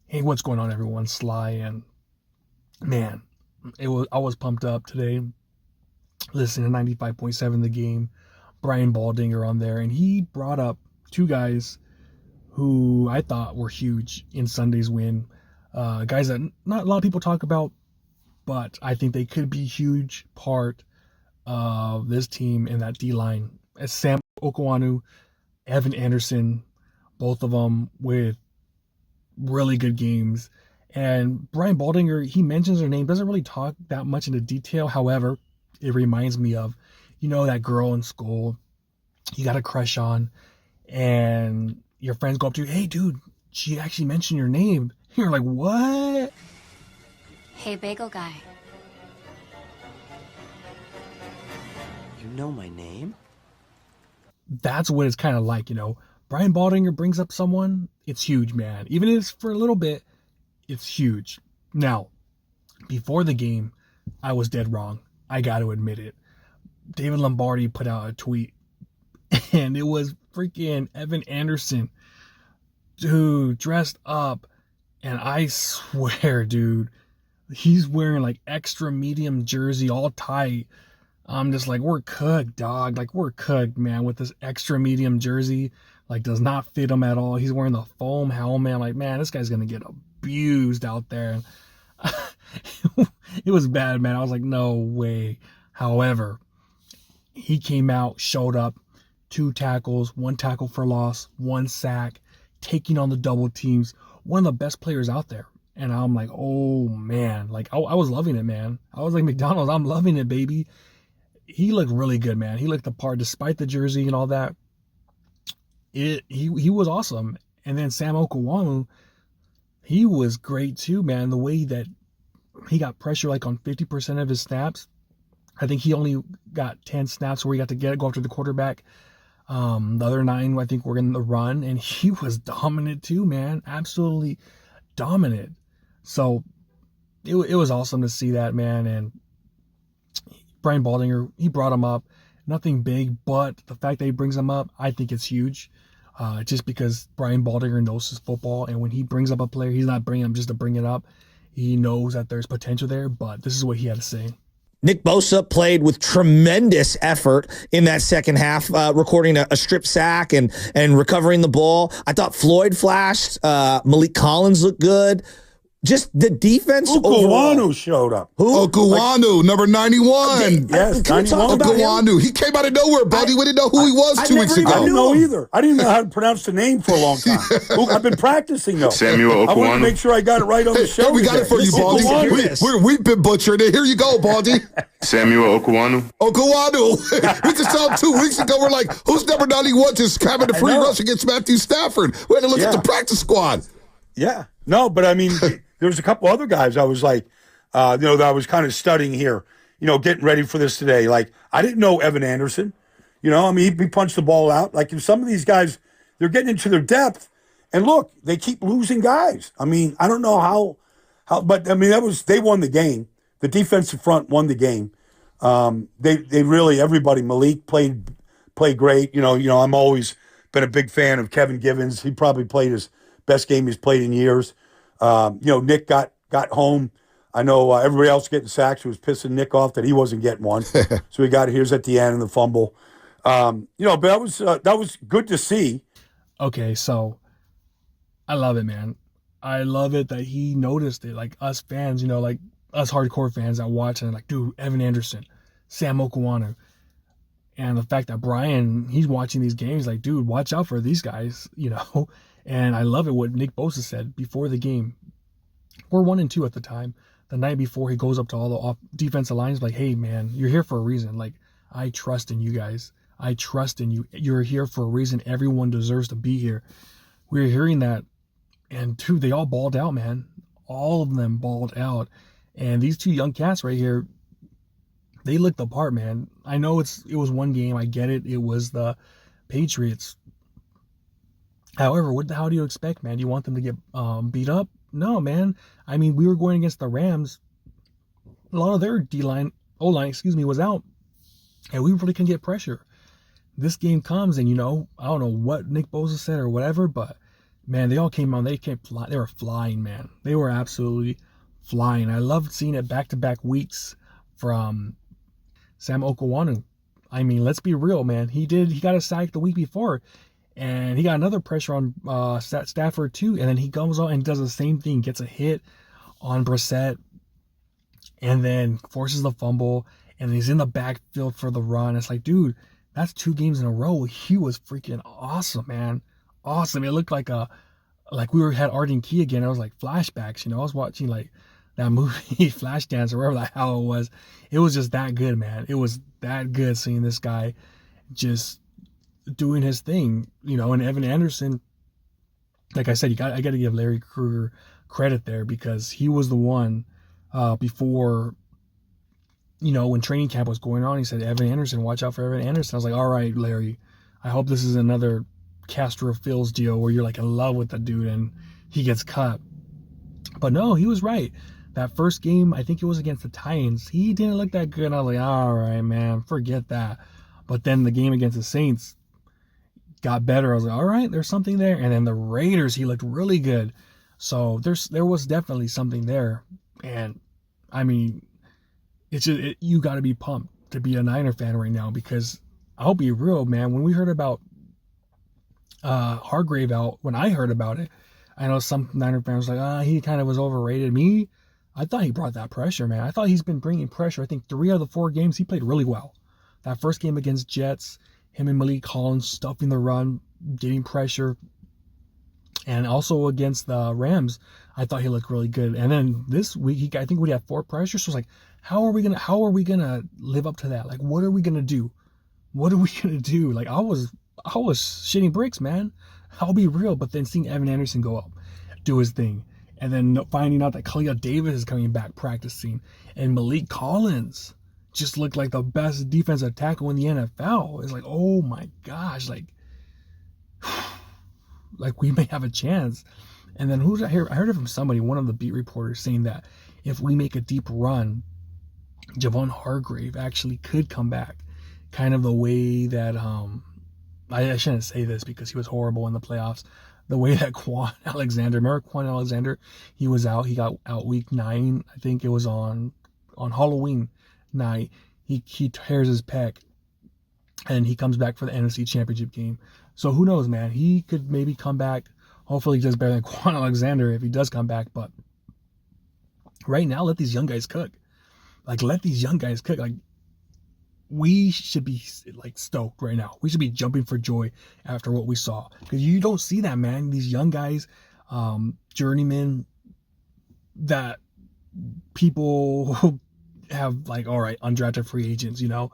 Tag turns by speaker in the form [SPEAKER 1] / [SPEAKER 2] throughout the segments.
[SPEAKER 1] Hey, what's going on, everyone? Sly, and man, I was pumped up today listening to 95.7 The Game. Brian Baldinger on there, and he brought up two guys who I thought were huge in Sunday's win. Guys that not a lot of people talk about, but I think they could be a huge part of this team in that D line. As Sam Okuayinonu, Evan Anderson, both of them with really good games. And Brian Baldinger, he mentions her name, doesn't really talk that much into detail. However, it reminds me of, that girl in school you got a crush on, and your friends go up to you, hey, dude, she actually mentioned your name. You're like, what?
[SPEAKER 2] Hey, bagel guy.
[SPEAKER 3] You know my name?
[SPEAKER 1] That's what it's kind of like, Brian Baldinger brings up someone, it's huge, man. Even if it's for a little bit, it's huge. Now, before the game, I was dead wrong. I got to admit it. David Lombardi put out a tweet, and it was freaking Evan Anderson, dude, dressed up. And I swear, dude, he's wearing like extra medium jersey, all tight. I'm just like, we're cooked, dog. Like, we're cooked, man, with this extra medium jersey. Like, does not fit him at all. He's wearing the foam helmet. I'm like, man, this guy's going to get abused out there. It was bad, man. I was like, no way. However, he came out, showed up, 2 tackles, 1 tackle for loss, 1 sack, taking on the double teams. One of the best players out there. And I'm like, oh, man. Like, I was loving it, man. I was like, McDonald's, I'm loving it, baby. He looked really good, man. He looked the part despite the jersey and all that. He was awesome. And then Sam Okuayinonu, he was great too, man. The way that he got pressure like on 50% of his snaps. I think he only got 10 snaps where he got to go after the quarterback. The other 9, I think, were in the run, and he was dominant too, man. Absolutely dominant. So it was awesome to see that, man. And Brian Baldinger, he brought him up. Nothing big, but the fact that he brings him up, I think it's huge. Just because Brian Baldinger knows his football, and when he brings up a player, he's not bringing him just to bring it up. He knows that there's potential there, but this is what he had to say.
[SPEAKER 4] Nick Bosa played with tremendous effort in that second half, recording a strip sack and recovering the ball. I thought Floyd flashed. Malik Collins looked good. Just the defense
[SPEAKER 5] Okuayinonu showed up.
[SPEAKER 4] Who?
[SPEAKER 6] Okuayinonu, number 91.
[SPEAKER 5] Yes,
[SPEAKER 4] Can we talk about him?
[SPEAKER 6] Okuayinonu. He came out of nowhere, buddy. We didn't know who he was 2 weeks ago.
[SPEAKER 5] I didn't know either. I didn't know how to pronounce the name for a long time. I've been practicing, though.
[SPEAKER 7] Samuel
[SPEAKER 5] I want to
[SPEAKER 7] Okuayinonu.
[SPEAKER 5] make sure I got it right on the show.
[SPEAKER 6] We got it for you, Baldy. We've been butchered it. Here you go, Baldy.
[SPEAKER 7] Samuel Okuayinonu.
[SPEAKER 6] Okuayinonu. We just saw him 2 weeks ago. We're like, who's number 91 just having a free rush against Matthew Stafford? We had to look at the practice squad.
[SPEAKER 5] Yeah. No, but I mean, there was a couple other guys I was like, that I was kind of studying here, getting ready for this today. Like, I didn't know Evan Anderson. He punched the ball out. Like, if some of these guys, they're getting into their depth. And look, they keep losing guys. I mean, I don't know how, but I mean, they won the game. The defensive front won the game. They really, everybody, Malik played great. I'm always been a big fan of Kevin Givens. He probably played his best game he's played in years. Nick got home. I know everybody else getting sacks was pissing Nick off that he wasn't getting one. So he got his at the end in the fumble. But that was good to see.
[SPEAKER 1] Okay, so I love it, man. I love it that he noticed it. Like us fans, like us hardcore fans that watch and like, dude, Evan Anderson, Sam Okuayinonu. And the fact that Brian, he's watching these games like, dude, watch out for these guys, And I love it what Nick Bosa said before the game. We're 1-2 at the time. The night before, he goes up to all the defensive lines like, hey, man, you're here for a reason. Like, I trust in you guys. I trust in you. You're here for a reason. Everyone deserves to be here. We're hearing that. And, dude, they all balled out, man. All of them balled out. And these 2 young cats right here, they looked the part, man. I know it was one game. I get it. It was the Patriots. However, how do you expect, man? Do you want them to get beat up? No, man. I mean, we were going against the Rams. A lot of their O-line, was out. And we really couldn't get pressure. This game comes and, I don't know what Nick Bosa said or whatever, but man, they all came on. They were flying, man. They were absolutely flying. I loved seeing it back-to-back weeks from Sam Okuayinonu. I mean, let's be real, man. He got a sack the week before, and he got another pressure on Stafford too. And then he comes on and does the same thing, gets a hit on Brissett, and then forces the fumble, and he's in the backfield for the run. It's like, dude, that's 2 games in a row. He was freaking awesome, man. Awesome. It looked like had Arden Key again. It was like flashbacks, I was watching like that movie Flashdance or whatever the hell it was. It was just that good, man. It was that good seeing this guy just doing his thing, and Evan Anderson, like I said, I got to give Larry Krueger credit there, because he was the one before, when training camp was going on, he said, Evan Anderson, watch out for Evan Anderson. I was like, all right, Larry, I hope this is another Castro Fields deal where you're like in love with the dude and he gets cut. But no, he was right. That first game, I think it was against the Titans, he didn't look that good. I was like, all right, man, forget that. But then the game against the Saints got better. I was like, all right, there's something there. And then the Raiders, he looked really good. So there was definitely something there. And I mean, it's just, you got to be pumped to be a Niner fan right now, because I'll be real, man. When we heard about Hargrave out, when I heard about it, I know some Niner fans were like, he kind of was overrated. Me, I thought he brought that pressure, man. I thought he's been bringing pressure. I think 3 out of the 4 games he played really well. That first game against Jets, him and Malik Collins stuffing the run, getting pressure. And also against the Rams, I thought he looked really good. And then this week, I think we had 4 pressures. So it's like, how are we gonna live up to that? Like, what are we gonna do? What are we gonna do? Like, I was shitting bricks, man. I'll be real. But then seeing Evan Anderson go up, do his thing, and then finding out that Khalil Davis is coming back practicing, and Malik Collins just looked like the best defensive tackle in the NFL. It's like, oh my gosh, like we may have a chance. And then I heard it from somebody, one of the beat reporters, saying that if we make a deep run, Javon Hargrave actually could come back, kind of the way that I shouldn't say this because he was horrible in the playoffs. The way that Quan Alexander, remember Quan Alexander? He was out. He got out week 9. I think it was on Halloween night. He tears his pec, and he comes back for the NFC Championship game. So who knows, man? He could maybe come back. Hopefully he does better than Quan Alexander if he does come back. But right now, let these young guys cook. Like, let these young guys cook. Like, we should be like stoked right now. We should be jumping for joy after what we saw, because you don't see that, man. These young guys, journeymen, that people have like, all right, undrafted free agents, and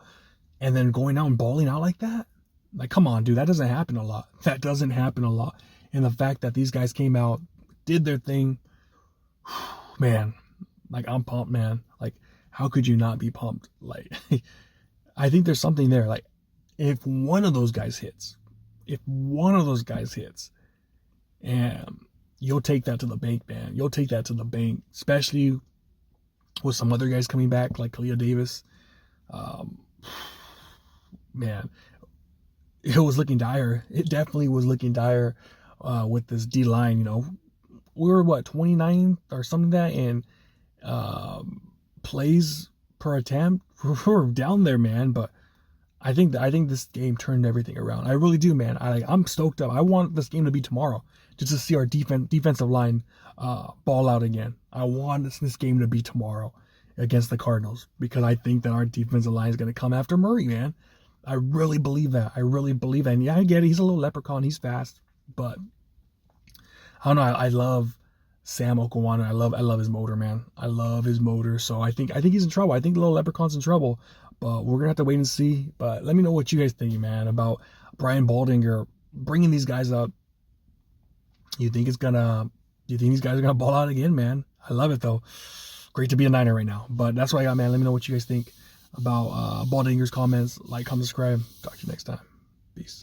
[SPEAKER 1] then going out and balling out like that. Like, come on, dude, that doesn't happen a lot. That doesn't happen a lot. And the fact that these guys came out, did their thing, man, like, I'm pumped, man. Like, how could you not be pumped? Like, I think there's something there. Like, if one of those guys hits, and you'll take that to the bank, man. You'll take that to the bank, especially with some other guys coming back, like Khalil Davis. Man, it was looking dire. It definitely was looking dire with this D-line, We were, 29th or something like that, and plays per attempt. We're down there, man, but I think this game turned everything around. I really do, man. I'm stoked up. I want this game to be tomorrow, just to see our defensive line ball out again. I want this game to be tomorrow against the Cardinals, because I think that our defensive line is going to come after Murray, man. I really believe that. And yeah, I get it. He's a little leprechaun. He's fast, but I don't know. I love Sam Okuayinonu. I love his motor, man. I love his motor. So I think he's in trouble. I think the little leprechaun's in trouble, but we're gonna have to wait and see. But let me know what you guys think, man, about Brian Baldinger bringing these guys up. Do you think these guys are gonna ball out again, man? I love it though. Great to be a Niner right now. But that's what I got, man. Let me know what you guys think about Baldinger's comments. Like, comment, subscribe. Talk to you next time. Peace.